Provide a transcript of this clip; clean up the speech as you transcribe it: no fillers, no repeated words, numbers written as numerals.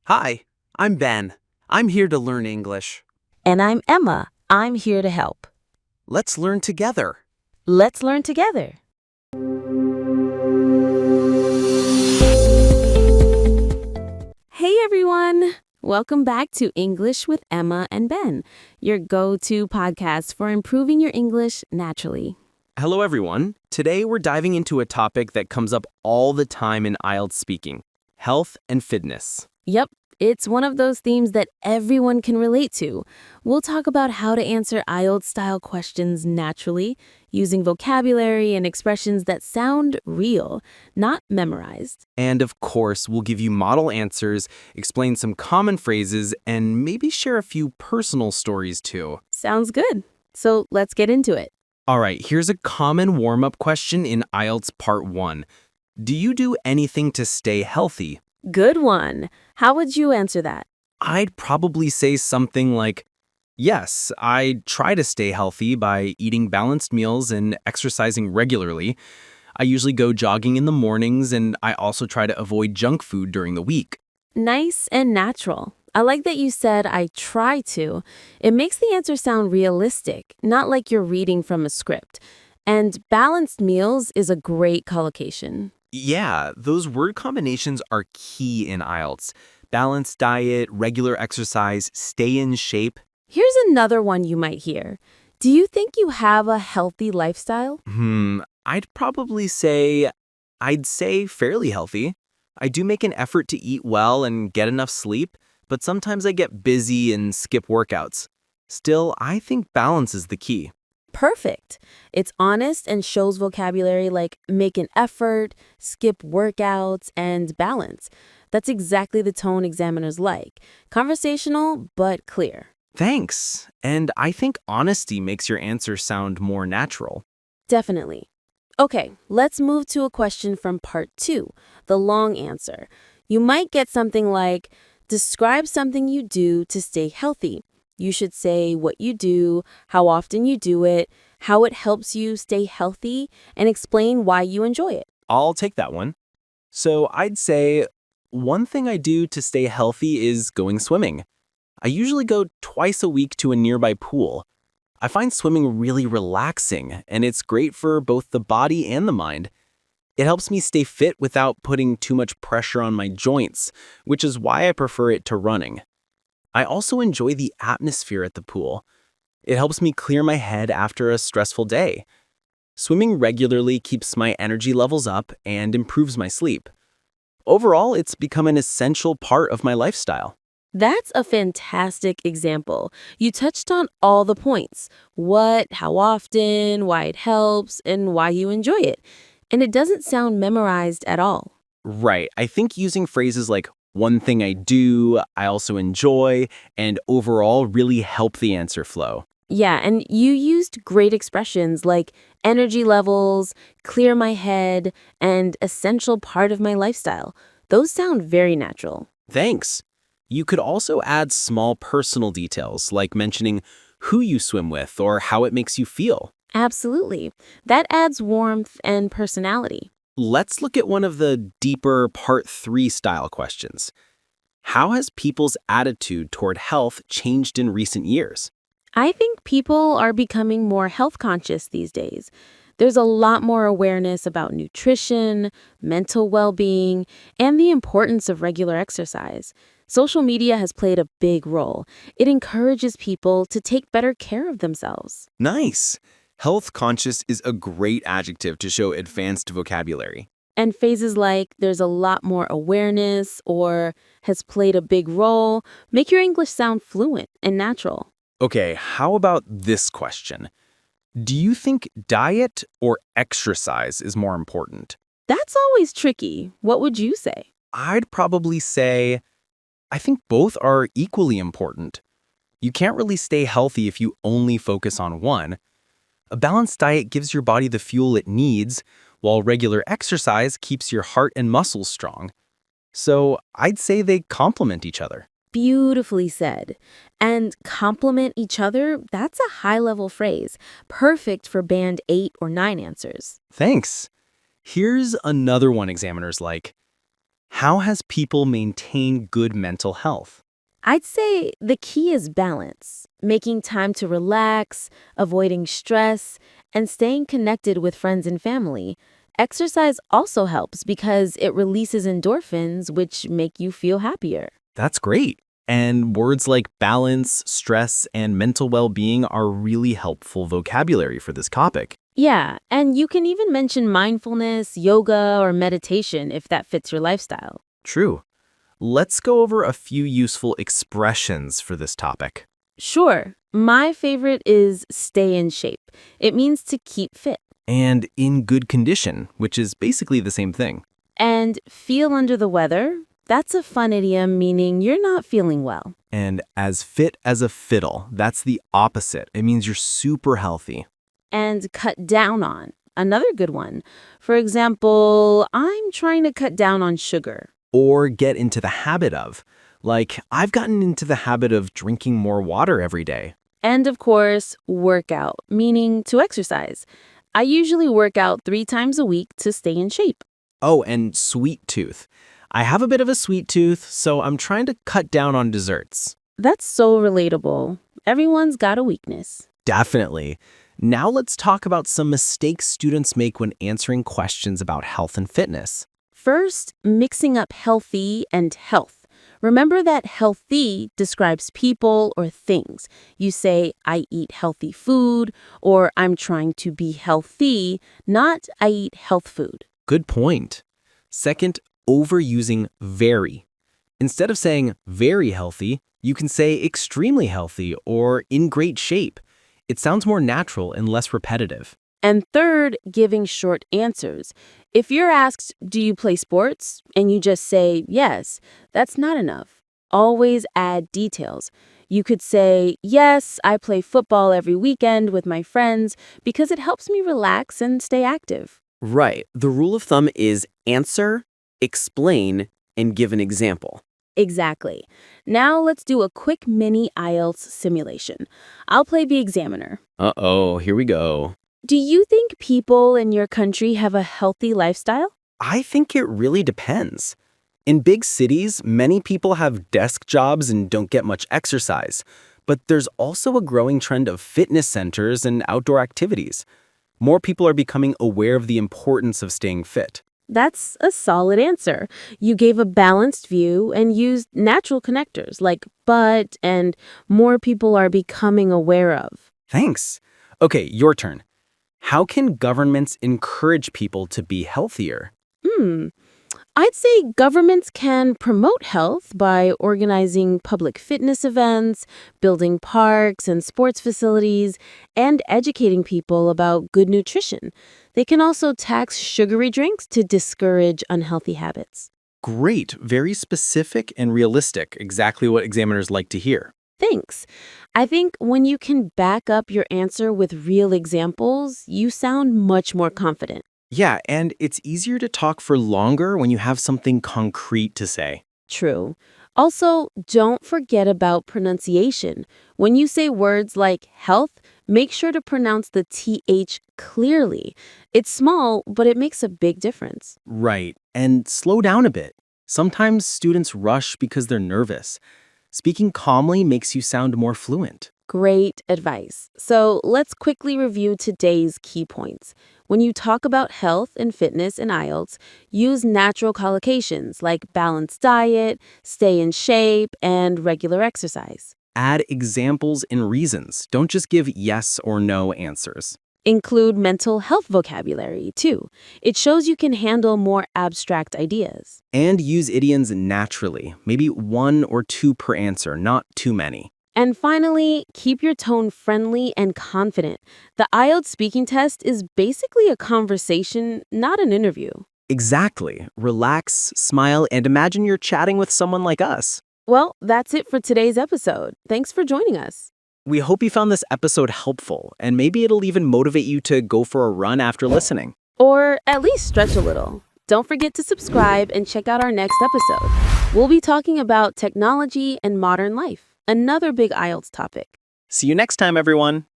Hi, I'm Ben. I'm here to learn English. And I'm Emma. I'm here to help. Let's learn together. Let's learn together. Hey everyone! Welcome back to English with Emma and Ben, your go-to podcast for improving your English naturally. Hello, everyone. Today we're diving into a topic that comes up all the time in IELTS speaking, health and fitness. Yep, it's one of those themes that everyone can relate to. We'll talk about how to answer IELTS-style questions naturally, using vocabulary and expressions that sound real, not memorized. And of course, we'll give you model answers, explain some common phrases, and maybe share a few personal stories too. Sounds good. So let's get into it. All right, here's a common warm-up question in IELTS Part 1. Do you do anything to stay healthy? Good one. How would you answer that? I'd probably say something like, yes, I try to stay healthy by eating balanced meals and exercising regularly. I usually go jogging in the mornings, and I also try to avoid junk food during the week. Nice and natural. I like that you said I try to. It makes the answer sound realistic, not like you're reading from a script. And balanced meals is a great collocation. Yeah, those word combinations are key in IELTS. Balanced diet, regular exercise, stay in shape. Here's another one you might hear. Do you think you have a healthy lifestyle? I'd probably say, I'd say fairly healthy. I do make an effort to eat well and get enough sleep, but sometimes I get busy and skip workouts. Still, I think balance is the key. Perfect. It's honest and shows vocabulary like make an effort, skip workouts, and balance. That's exactly the tone examiners like. Conversational, but clear. Thanks. And I think honesty makes your answer sound more natural. Definitely. Okay, let's move to a question from part 2, the long answer. You might get something like, describe something you do to stay healthy. You should say what you do, how often you do it, how it helps you stay healthy, and explain why you enjoy it. I'll take that one. So I'd say, one thing I do to stay healthy is going swimming. I usually go twice a week to a nearby pool. I find swimming really relaxing, and it's great for both the body and the mind. It helps me stay fit without putting too much pressure on my joints, which is why I prefer it to running. I also enjoy the atmosphere at the pool. It helps me clear my head after a stressful day. Swimming regularly keeps my energy levels up and improves my sleep. Overall, it's become an essential part of my lifestyle. That's a fantastic example. You touched on all the points. What, how often, why it helps, and why you enjoy it. And it doesn't sound memorized at all. Right. I think using phrases like one thing I do, I also enjoy, and overall really help the answer flow. Yeah, and you used great expressions like energy levels, clear my head, and essential part of my lifestyle. Those sound very natural. Thanks. You could also add small personal details, like mentioning who you swim with or how it makes you feel. Absolutely. That adds warmth and personality. Let's look at one of the deeper Part 3 style questions. How has people's attitude toward health changed in recent years? I think people are becoming more health conscious these days. There's a lot more awareness about nutrition, mental well-being, and the importance of regular exercise. Social media has played a big role. It encourages people to take better care of themselves. Nice. Health conscious is a great adjective to show advanced vocabulary. And phrases like there's a lot more awareness or has played a big role make your English sound fluent and natural. Okay, how about this question? Do you think diet or exercise is more important? That's always tricky. What would you say? I'd probably say, I think both are equally important. You can't really stay healthy if you only focus on one. A balanced diet gives your body the fuel it needs, while regular exercise keeps your heart and muscles strong. So I'd say they complement each other. Beautifully said. And complement each other, that's a high-level phrase, perfect for band 8 or 9 answers. Thanks. Here's another one examiners like. How has people maintained good mental health? I'd say the key is balance, making time to relax, avoiding stress, and staying connected with friends and family. Exercise also helps because it releases endorphins, which make you feel happier. That's great. And words like balance, stress, and mental well-being are really helpful vocabulary for this topic. Yeah, and you can even mention mindfulness, yoga, or meditation if that fits your lifestyle. True. Let's go over a few useful expressions for this topic. Sure, my favorite is stay in shape. It means to keep fit. And in good condition, which is basically the same thing. And feel under the weather, that's a fun idiom meaning you're not feeling well. And as fit as a fiddle, that's the opposite. It means you're super healthy. And cut down on, another good one. For example, I'm trying to cut down on sugar. Or get into the habit of. Like, I've gotten into the habit of drinking more water every day. And of course, workout, meaning to exercise. I usually work out 3 times a week to stay in shape. Oh, and sweet tooth. I have a bit of a sweet tooth, so I'm trying to cut down on desserts. That's so relatable. Everyone's got a weakness. Definitely. Now let's talk about some mistakes students make when answering questions about health and fitness. First, mixing up healthy and health. Remember that healthy describes people or things. You say, I eat healthy food, or I'm trying to be healthy, not I eat health food. Good point. Second, overusing very. Instead of saying very healthy, you can say extremely healthy or in great shape. It sounds more natural and less repetitive. And third, giving short answers. If you're asked, do you play sports? And you just say, yes, that's not enough. Always add details. You could say, yes, I play football every weekend with my friends because it helps me relax and stay active. Right. The rule of thumb is answer, explain, and give an example. Exactly. Now let's do a quick mini IELTS simulation. I'll play the examiner. Uh-oh, here we go. Do you think people in your country have a healthy lifestyle? I think it really depends. In big cities, many people have desk jobs and don't get much exercise. But there's also a growing trend of fitness centers and outdoor activities. More people are becoming aware of the importance of staying fit. That's a solid answer. You gave a balanced view and used natural connectors like but and more people are becoming aware of. Thanks. Okay, your turn. How can governments encourage people to be healthier? I'd say governments can promote health by organizing public fitness events, building parks and sports facilities, and educating people about good nutrition. They can also tax sugary drinks to discourage unhealthy habits. Great, very specific and realistic, exactly what examiners like to hear. Thanks. I think when you can back up your answer with real examples, you sound much more confident. Yeah, and it's easier to talk for longer when you have something concrete to say. True. Also, don't forget about pronunciation. When you say words like health, make sure to pronounce the TH clearly. It's small, but it makes a big difference. Right, and slow down a bit. Sometimes students rush because they're nervous. Speaking calmly makes you sound more fluent. Great advice. So let's quickly review today's key points. When you talk about health and fitness in IELTS, use natural collocations like balanced diet, stay in shape, and regular exercise. Add examples and reasons. Don't just give yes or no answers. Include mental health vocabulary, too. It shows you can handle more abstract ideas. And use idioms naturally, maybe 1 or 2 per answer, not too many. And finally, keep your tone friendly and confident. The IELTS speaking test is basically a conversation, not an interview. Exactly. Relax, smile, and imagine you're chatting with someone like us. Well, that's it for today's episode. Thanks for joining us. We hope you found this episode helpful, and maybe it'll even motivate you to go for a run after listening. Or at least stretch a little. Don't forget to subscribe and check out our next episode. We'll be talking about technology and modern life, another big IELTS topic. See you next time, everyone.